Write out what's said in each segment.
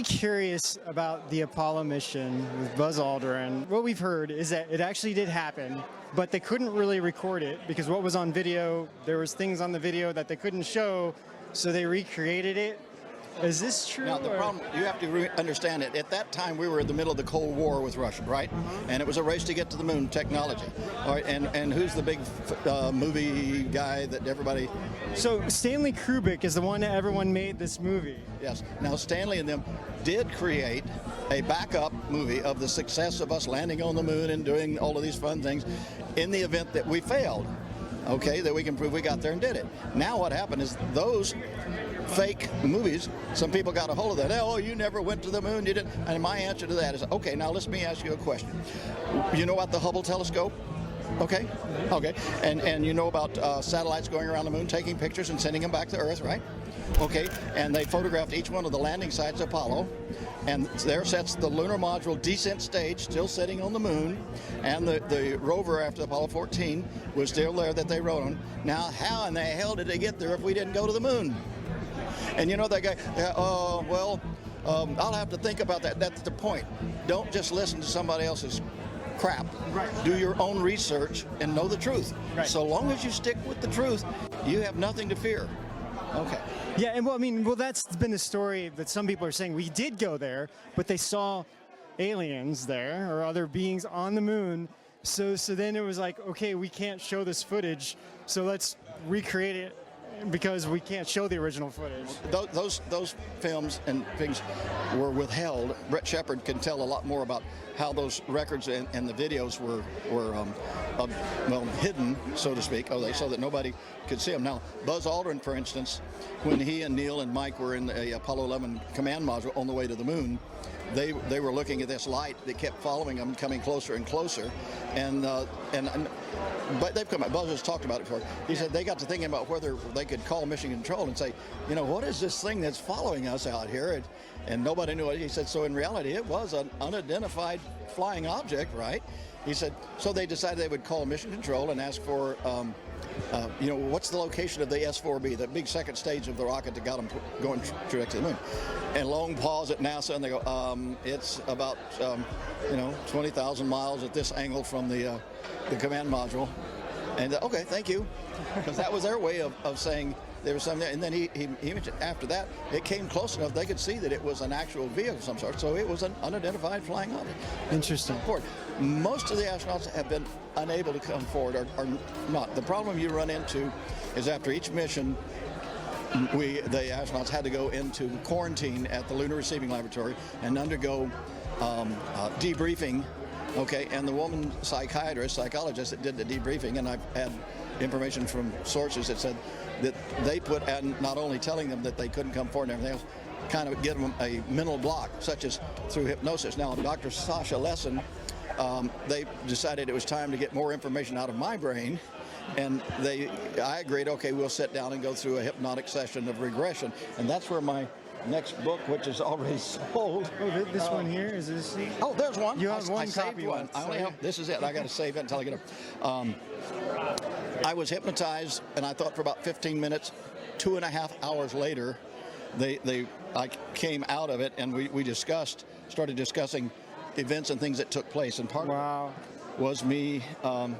Curious about the Apollo mission with Buzz Aldrin. What we've heard is that it actually did happen, but they couldn't really record it because what was on video, there was things on the video that they couldn't show, so they recreated it. Is this true? Now, the problem, you have to understand it. At that time, we were in the middle of the Cold War with Russia, right? And it was a race to get to the moon technology. All right, and who's the big movie guy that everybody... So Stanley Kubrick is the one that everyone made this movie. Yes. Now, Stanley and them did create a backup movie of the success of us landing on the moon and doing all of these fun things in the event that we failed. Okay, that we can prove we got there and did it. Now what happened is those fake movies, some people got a hold of that. Oh, you never went to the moon, you didn't. And my answer to that is, okay, now let me ask you a question. You know about the Hubble telescope? Okay, and you know about satellites going around the moon, taking pictures and sending them back to Earth, right? Okay, and they photographed each one of the landing sites of Apollo, and there sits the lunar module descent stage still sitting on the moon, and the rover after Apollo 14 was still there that they rode on. Now, how in the hell did they get there if we didn't go to the moon? And you know that guy, I'll have to think about that. That's the point. Don't just listen to somebody else's crap. Right. Do your own research and know the truth. Right. So long as you stick with the truth, you have nothing to fear. Okay. Yeah, and that's been the story that some people are saying. We did go there, but they saw aliens there or other beings on the moon. So then it was like, okay, we can't show this footage, so let's recreate it because we can't show the original footage. Those films and things were withheld. Brett Shepard can tell a lot more about how those records and the videos were hidden, so to speak, so that nobody could see them. Now, Buzz Aldrin, for instance, when he and Neil and Mike were in the Apollo 11 command module on the way to the moon, they were looking at this light that kept following them, coming closer and closer, but they've come. Buzz has talked about it before. He said they got to thinking about whether they could call mission control and say, you know, what is this thing that's following us out here? And nobody knew it. He said, so in reality, it was an unidentified flying object, right? He said, so they decided they would call mission control and ask for, what's the location of the S-4B, the big second stage of the rocket that got them going direct to the moon. And long pause at NASA, and they go, it's about, 20,000 miles at this angle from the command module. And okay, thank you, because that was their way of saying there was something there. And then he mentioned after that, it came close enough they could see that it was an actual vehicle of some sort. So it was an unidentified flying object. Interesting. Most of the astronauts have been unable to come forward or not. The problem you run into is after each mission, the astronauts had to go into quarantine at the Lunar Receiving Laboratory and undergo debriefing. Okay, and the woman psychologist that did the debriefing, and I've had information from sources that said that they put, and not only telling them that they couldn't come forward and everything else, kind of give them a mental block, such as through hypnosis. Now, Dr. Sasha Lesson, they decided it was time to get more information out of my brain, and I agreed, okay, we'll sit down and go through a hypnotic session of regression, and that's where my next book, which is already sold. Oh, this one here? Is this? Oh, there's one. You have one I copy. One. I only have, this is it. I got to save it until I get it. I was hypnotized, and I thought for about 15 minutes. 2.5 hours later, I came out of it, and we started discussing events and things that took place. And part of it was me, the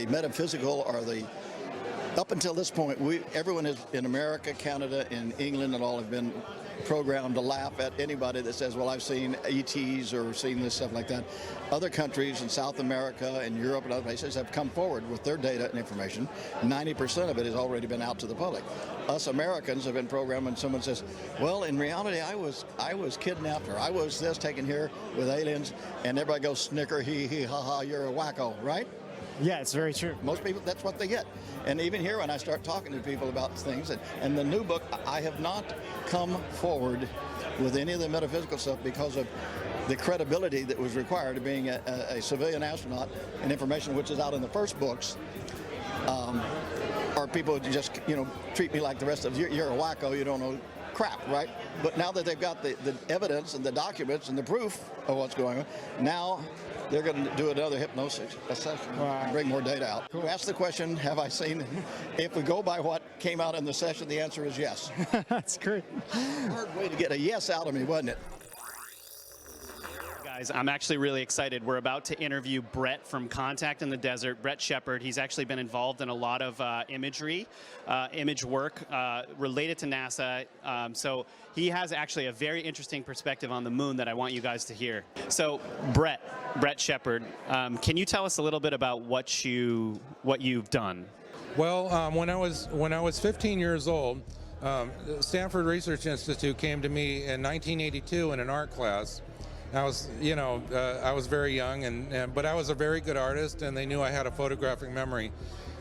metaphysical or the. Up until this point, everyone in America, Canada, and England and all have been programmed to laugh at anybody that says, well, I've seen ETs or seen this stuff like that. Other countries in South America and Europe and other places have come forward with their data and information. 90% of it has already been out to the public. Us Americans have been programmed when someone says, well, in reality, I was kidnapped or I was taken here with aliens, and everybody goes snicker, hee hee, ha ha, you're a wacko, right? Yeah, it's very true. Most people, that's what they get. And even here, when I start talking to people about things, and the new book, I have not come forward with any of the metaphysical stuff because of the credibility that was required of being a civilian astronaut and information which is out in the first books. Or people just, treat me like the rest of you. You're a wacko, you don't know crap, right? But now that they've got the evidence and the documents and the proof of what's going on, now they're going to do another hypnosis session and bring more data out. Cool. Ask the question, have I seen? If we go by what came out in the session, the answer is yes. That's great. Hard way to get a yes out of me, wasn't it? Guys, I'm actually really excited. We're about to interview Brett from Contact in the Desert, Brett Shepard. He's actually been involved in a lot of image work related to NASA. So he has actually a very interesting perspective on the moon that I want you guys to hear. So Brett Shepard, can you tell us a little bit about what you've done? Well, when I was 15 years old, Stanford Research Institute came to me in 1982 in an art class. I was very young, but I was a very good artist, and they knew I had a photographic memory.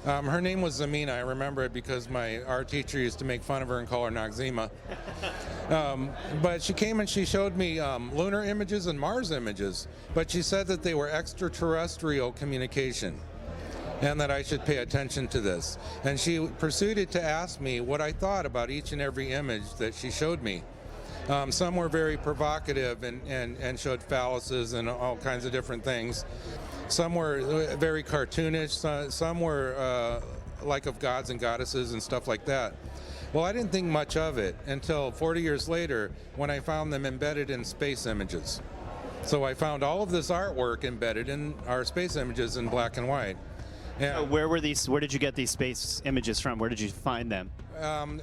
Her name was Zamina. I remember it because my art teacher used to make fun of her and call her Noxzema. But she came and she showed me lunar images and Mars images, but she said that they were extraterrestrial communication and that I should pay attention to this. And she proceeded to ask me what I thought about each and every image that she showed me. Some were very provocative and showed phalluses and all kinds of different things. Some were very cartoonish, some were like of gods and goddesses and stuff like that. Well, I didn't think much of it until 40 years later when I found them embedded in space images. So I found all of this artwork embedded in our space images in black and white. So where did you get these space images from? Where did you find them?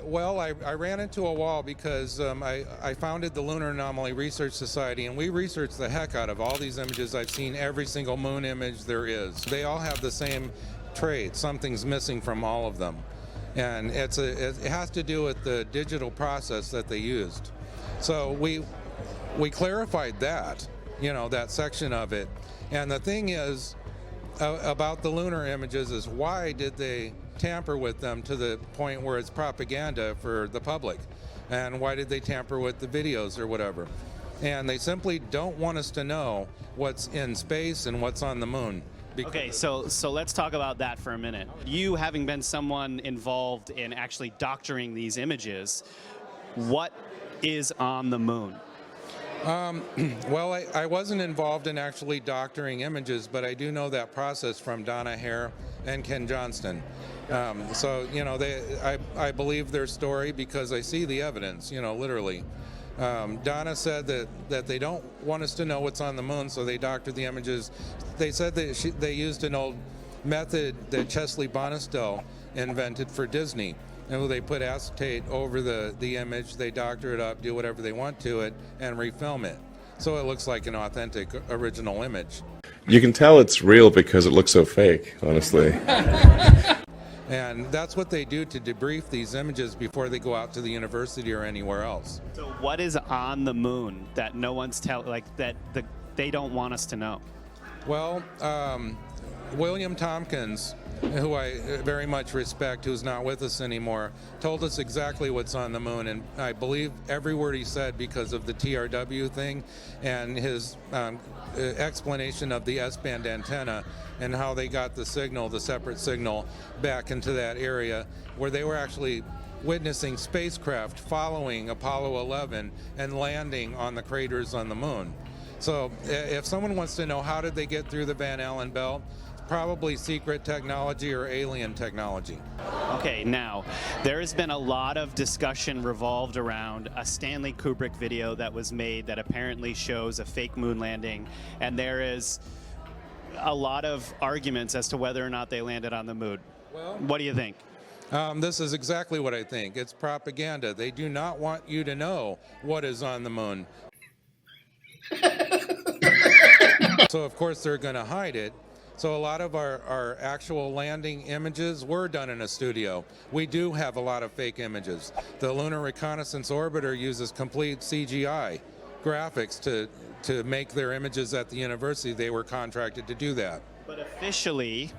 Well, I ran into a wall because I founded the Lunar Anomaly Research Society, and we researched the heck out of all these images. I've seen every single moon image there is. They all have the same trait. Something's missing from all of them. And it has to do with the digital process that they used. So we clarified that, that section of it. And the thing is, about the lunar images is why did they tamper with them to the point where it's propaganda for the public? And why did they tamper with the videos or whatever? And they simply don't want us to know what's in space and what's on the moon. Okay, so let's talk about that for a minute. You having been someone involved in actually doctoring these images, what is on the moon? Well, I wasn't involved in actually doctoring images, but I do know that process from Donna Hare and Ken Johnston. So, I believe their story because I see the evidence, literally. Donna said that they don't want us to know what's on the moon, so they doctored the images. They said that they used an old method that Chesley Bonestell invented for Disney. And they put acetate over the image, they doctor it up, do whatever they want to it, and refilm it. So it looks like an authentic original image. You can tell it's real because it looks so fake, honestly. And that's what they do to debrief these images before they go out to the university or anywhere else. So what is on the moon that no one's they don't want us to know? Well, William Tompkins, who I very much respect, who's not with us anymore, told us exactly what's on the moon, and I believe every word he said because of the TRW thing and his explanation of the S-band antenna and how they got the separate signal back into that area where they were actually witnessing spacecraft following Apollo 11 and landing on the craters on the moon. So if someone wants to know how did they get through the Van Allen belt, probably secret technology or alien technology. Okay, now, there has been a lot of discussion revolved around a Stanley Kubrick video that was made that apparently shows a fake moon landing, and there is a lot of arguments as to whether or not they landed on the moon. Well, what do you think? This is exactly what I think. It's propaganda. They do not want you to know what is on the moon. So, of course, they're going to hide it. So a lot of our actual landing images were done in a studio. We do have a lot of fake images. The Lunar Reconnaissance Orbiter uses complete CGI graphics to make their images at the university. They were contracted to do that. But officially,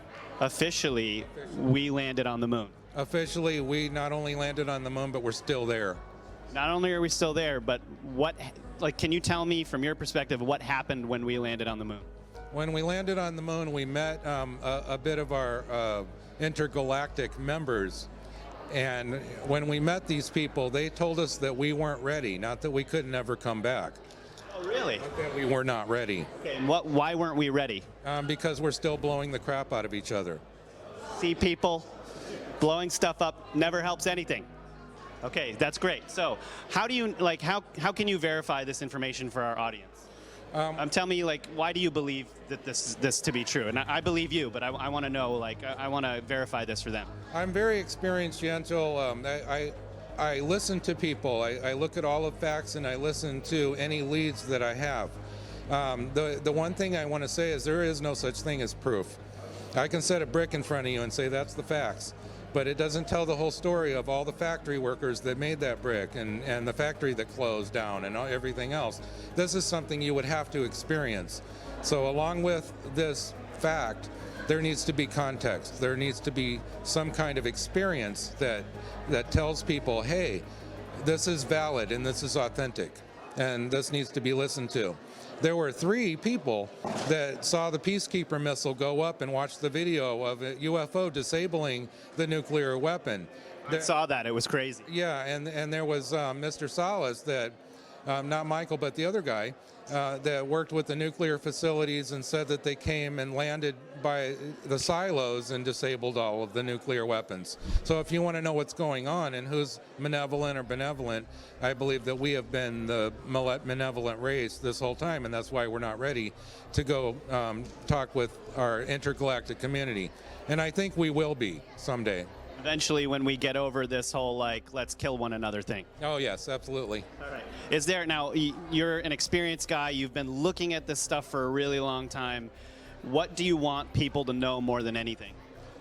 we landed on the moon. Officially, we not only landed on the moon, but we're still there. Not only are we still there, but can you tell me from your perspective what happened when we landed on the moon? When we landed on the moon, we met a bit of our intergalactic members, And when we met these people, they told us that we weren't ready, not that we could never come back. Oh, really? But that we were not ready. Okay, and why weren't we ready? Because we're still blowing the crap out of each other. See, people, blowing stuff up never helps anything. Okay, that's great. So, how do you how can you verify this information for our audience? Tell me, why do you believe that this to be true? And I believe you, but I want to know, I want to verify this for them. I'm very experiential. I listen to people. I look at all the facts, and I listen to any leads that I have. The one thing I want to say is there is no such thing as proof. I can set a brick in front of you and say that's the facts, but it doesn't tell the whole story of all the factory workers that made that brick and the factory that closed down and everything else. This is something you would have to experience. So along with this fact, there needs to be context. There needs to be some kind of experience that tells people, hey, this is valid and this is authentic and this needs to be listened to. There were 3 people that saw the Peacekeeper missile go up and watched the video of a UFO disabling the nuclear weapon. I saw that. It was crazy. Yeah, and there was Mr. Salas that, not Michael, but the other guy, that worked with the nuclear facilities and said that they came and landed by the silos and disabled all of the nuclear weapons. So if you want to know what's going on and who's malevolent or benevolent, I believe that we have been the malevolent race this whole time, and that's why we're not ready to go talk with our intergalactic community. And I think we will be someday. Eventually, when we get over this whole let's kill one another thing. Oh yes, absolutely. All right. Is there now? You're an experienced guy. You've been looking at this stuff for a really long time. What do you want people to know more than anything?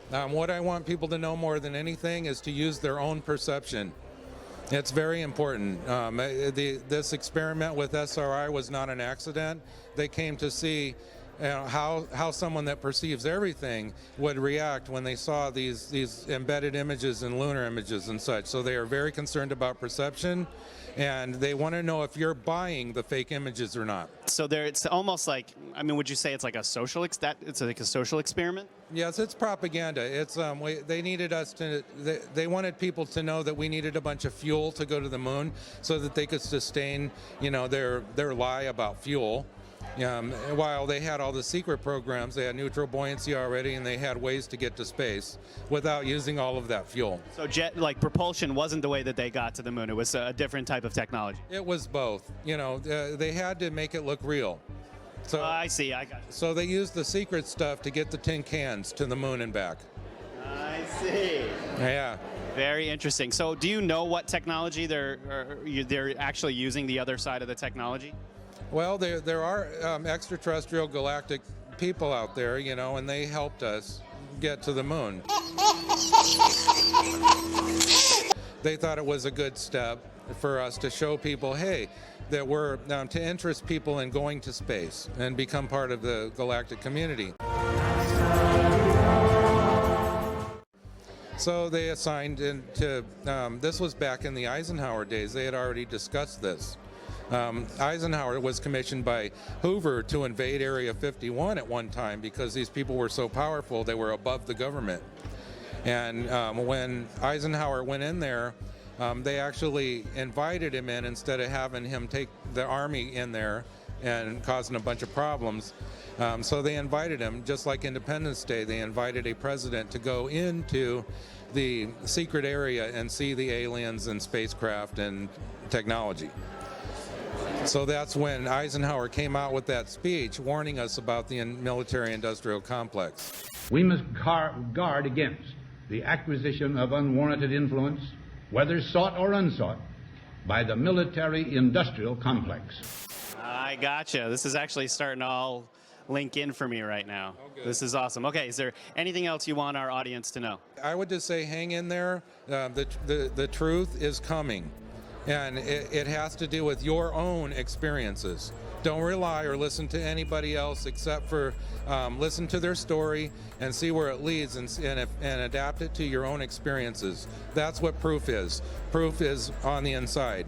What I want people to know more than anything is to use their own perception. It's very important. This experiment with SRI was not an accident. They came to see how someone that perceives everything would react when they saw these embedded images and lunar images and such. So they are very concerned about perception, and they want to know if you're buying the fake images or not. So it's almost would you say it's like a social it's like a social experiment? Yes, it's propaganda. It's they needed us to. They wanted people to know that we needed a bunch of fuel to go to the moon, so that they could sustain, their lie about fuel. While they had all the secret programs, they had neutral buoyancy already, and they had ways to get to space without using all of that fuel. So propulsion wasn't the way that they got to the moon. It was a different type of technology. It was both. They had to make it look real. So I see. I got you. So they used the secret stuff to get the tin cans to the moon and back. I see. Yeah. Very interesting. So do you know what technology they're actually using, the other side of the technology? Well, there are extraterrestrial galactic people out there, and they helped us get to the moon. They thought it was a good step for us to show people, hey, that we're to interest people in going to space and become part of the galactic community. So they assigned into, this was back in the Eisenhower days, they had already discussed this. Eisenhower was commissioned by Hoover to invade Area 51 at one time because these people were so powerful, they were above the government. And when Eisenhower went in there, they actually invited him in instead of having him take the army in there and causing a bunch of problems. So they invited him, just like Independence Day, they invited a president to go into the secret area and see the aliens and spacecraft and technology. So that's when Eisenhower came out with that speech warning us about the military-industrial complex. We must guard against the acquisition of unwarranted influence, whether sought or unsought, by the military-industrial complex. I gotcha. This is actually starting to all link in for me right now. Oh, this is awesome. Okay, is there anything else you want our audience to know? I would just say hang in there. The truth is coming. And it has to do with your own experiences. Don't rely or listen to anybody else except for listen to their story and see where it leads and adapt it to your own experiences. That's what proof is. Proof is on the inside.